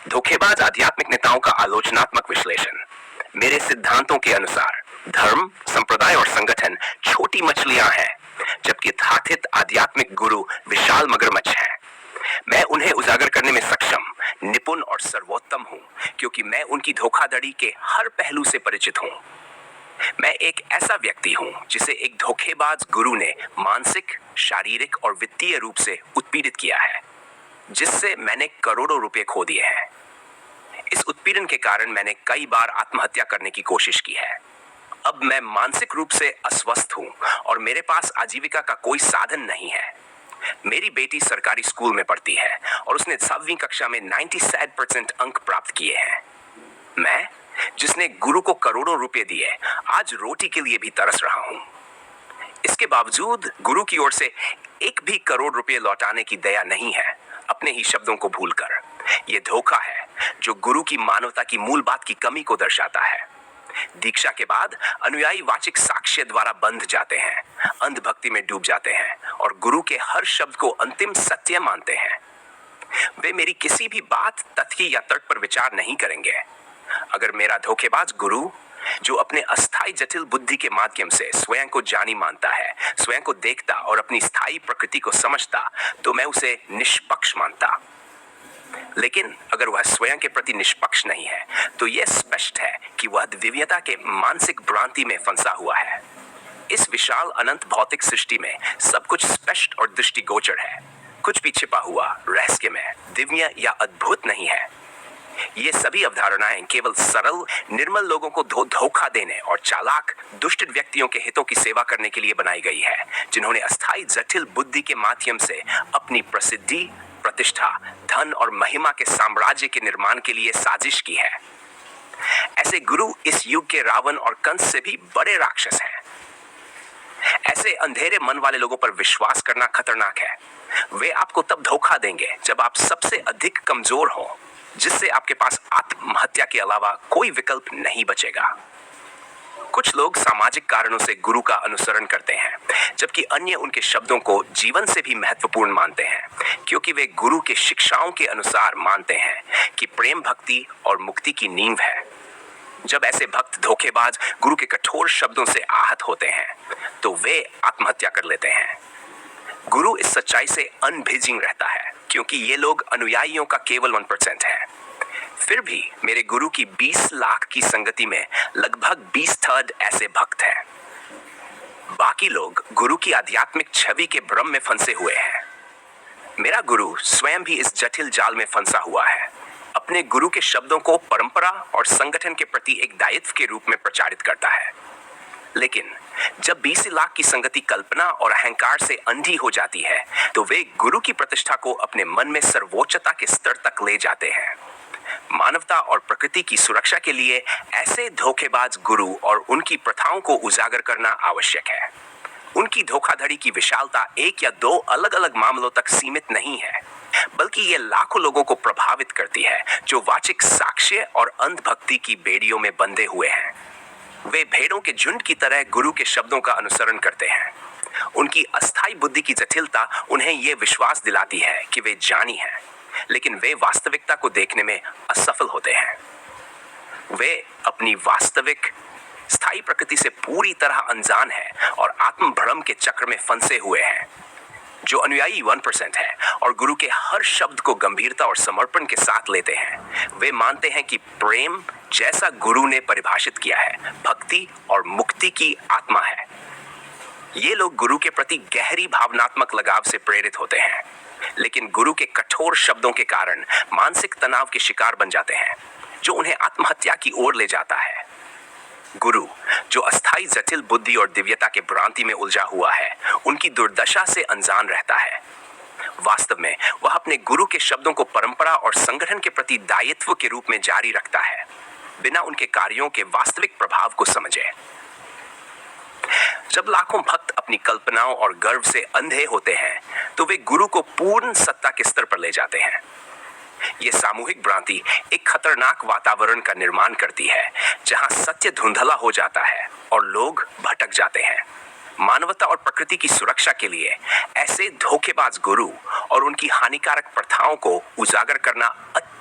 धोखेबाज आध्यात्मिक नेताओं का आलोचनात्मक विश्लेषण। मेरे सिद्धांतों के अनुसार धर्म, संप्रदाय और संगठन छोटी मछलियां हैं, जबकि यथार्थित आध्यात्मिक गुरु विशाल मगरमच्छ हैं। मैं उन्हें उजागर करने में सक्षम, निपुण और सर्वोत्तम हूं, क्योंकि मैं उनकी धोखाधड़ी के हर पहलू से परिचित हूं। मैं एक ऐसा व्यक्ति हूं जिसे एक धोखेबाज गुरु ने मानसिक, शारीरिक और वित्तीय रूप से उत्पीड़ित किया है, जिससे मैंने करोड़ों रुपए खो दिए हैं। इस उत्पीड़न के कारण मैंने कई बार आत्महत्या करने की कोशिश की है। अब मैं मानसिक रूप से अस्वस्थ हूं और मेरे पास आजीविका का कोई साधन नहीं है। मेरी बेटी सरकारी स्कूल में पढ़ती है और उसने 7वीं कक्षा में 97% अंक प्राप्त किए हैं। मैं, जिसने गुरु को करोड़ों रुपए दिए, आज रोटी के लिए भी तरस रहा हूं। इसके बावजूद गुरु की ओर से एक भी करोड़ रुपए लौटाने की दया नहीं है, अपने ही शब्दों को भूलकर। यह धोखा है जो गुरु की मानवता की मूल बात की कमी को दर्शाता है। दीक्षा के बाद अनुयायी वाचिक साक्ष्य द्वारा बंध जाते हैं, अंधभक्ति में डूब जाते हैं और गुरु के हर शब्द को अंतिम सत्य मानते हैं। वे मेरी किसी भी बात, तथ्य या तर्क पर विचार नहीं करेंगे। अगर मेरा धोखेबाज गुरु, जो अपने अस्थायी जटिल बुद्धि के माध्यम से स्वयं को जानी मानता है, स्वयं को देखता और अपनी स्थायी प्रकृति को समझता, तो मैं उसे निष्पक्ष मानता। लेकिन अगर वह स्वयं के प्रति निष्पक्ष नहीं है, तो यह स्पष्ट है कि वह दिव्यता के मानसिक भ्रांति में फंसा हुआ है। इस विशाल अनंत भौतिक सृष्टि में सब कुछ स्पष्ट और दृष्टिगोचर है। कुछ भी छिपा हुआ, रहस्यमय, दिव्य या अद्भुत नहीं है। ये सभी अवधारणाएं केवल सरल, निर्मल लोगों को धोखा देने और चालाक, दुष्ट व्यक्तियों के हितों की सेवा करने के लिए बनाई गई है, जिन्होंने अस्थायी जटिल बुद्धि के माध्यम से अपनी प्रसिद्धि, प्रतिष्ठा, धन और महिमा के साम्राज्य के निर्माण के लिए साजिश की है। ऐसे गुरु इस युग के रावण और कंस से भी बड़े राक्षस हैं। ऐसे अंधेरे मन वाले लोगों पर विश्वास करना खतरनाक है। वे आपको तब धोखा देंगे जब आप सबसे अधिक कमजोर हो, जिससे आपके पास आत्महत्या के अलावा कोई विकल्प नहीं बचेगा। कुछ लोग सामाजिक कारणों से गुरु का अनुसरण करते हैं, जबकि अन्य उनके शब्दों को जीवन से भी महत्वपूर्ण मानते हैं, क्योंकि वे गुरु के शिक्षाओं के अनुसार मानते हैं कि प्रेम, भक्ति और मुक्ति की नींव है। जब ऐसे भक्त धोखेबाज गुरु के कठोर शब्दों से आहत होते हैं, तो वे आत्महत्या कर लेते हैं। गुरु इस सच्चाई से अनभिजिंग रहता है, क्योंकि ये लोग अनुयायियों का केवल 1% है। फिर भी मेरे गुरु की 20 लाख की संगति में लगभग 20% ऐसे भक्त हैं। बाकी लोग गुरु की आध्यात्मिक छवि के भ्रम में फंसे हुए हैं। मेरा गुरु स्वयं भी इस जटिल जाल में फंसा हुआ है। अपने गुरु के शब्दों को परंपरा और संगठन के प्रति एक दायित्व के रूप में प्रचारित करता है। लेकिन जब 20 लाख की संगति कल्पना और अहंकार से अंधी हो जाती है, तो वे गुरु की प्रतिष्ठा को अपने मन में सर्वोच्चता के स्तर तक ले जाते हैं। मानवता और प्रकृति की सुरक्षा के लिए ऐसे धोखेबाज गुरु और उनकी प्रथाओं को उजागर करना आवश्यक है। उनकी धोखाधड़ी की विशालता 1 या 2 अलग-अलग मामलों तक सीमित नहीं है, बल्कि ये लाखों लोगों को प्रभावित करती है, जो वाचिक साक्ष्य और अंधभक्ति की बेड़ियों में बंधे हुए हैं। वे भेड़ों के झुंड की तरह गुरु के शब्दों का अनुसरण करते हैं। उनकी अस्थायी बुद्धि की जटिलता उन्हें यह विश्वास दिलाती है कि वे ज्ञानी हैं, लेकिन वे वास्तविकता को देखने में असफल होते हैं। वे अपनी वास्तविक स्थायी प्रकृति से पूरी तरह अनजान हैं और आत्म भ्रम के चक्र में फंसे हुए हैं। जो अनुयायी 1% है और गुरु के हर शब्द को गंभीरता और समर्पण के साथ लेते हैं, वे मानते हैं कि प्रेम, जैसा गुरु ने परिभाषित किया है, भक्ति और मुक्ति की आत्मा है। ये लोग गुरु के प्रति गहरी भावनात्मक लगाव से प्रेरित होते हैं, लेकिन गुरु के कठोर शब्दों के कारण मानसिक तनाव के शिकार बन जाते हैं, जो उन्हें आत्महत्या की ओर ले जाता है। गुरु, जो अस्थायी जटिल बुद्धि और दिव्यता के भ्रांति में उलझा हुआ है, उनकी दुर्दशा से अनजान रहता है। वास्तव में वह अपने गुरु के शब्दों को परंपरा और संगठन के प्रति दायित्व के रूप में जारी रखता है, बिना उनके कार्यों के वास्तविक प्रभाव को समझे। जब लाखों भक्त अपनी कल्पनाओं और गर्व से अंधे होते हैं, तो वे गुरु को पूर्ण सत्ता के स्तर पर ले जाते हैं। ये सामूहिक भ्रांति एक खतरनाक वातावरण का निर्माण करती है, जहां सत्य धुंधला हो जाता है और लोग भटक जाते हैं। मानवता और प्रकृति की सुरक्षा के लिए ऐसे धोखेबाज गुरु और उनकी हानिकारक प्रथाओं को उजागर करना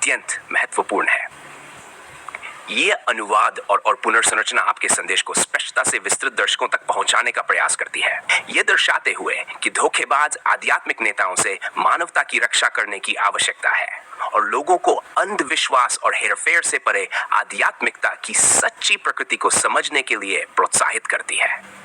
अत्यंत महत्वपूर्ण है। ये अनुवाद और पुनर्संरचना आपके संदेश को स्पष्टता से विस्तृत दर्शकों तक पहुंचाने का प्रयास करती है, ये दर्शाते हुए कि धोखेबाज आध्यात्मिक नेताओं से मानवता की रक्षा करने की आवश्यकता है और लोगों को अंधविश्वास और हेरफेर से परे आध्यात्मिकता की सच्ची प्रकृति को समझने के लिए प्रोत्साहित करती है।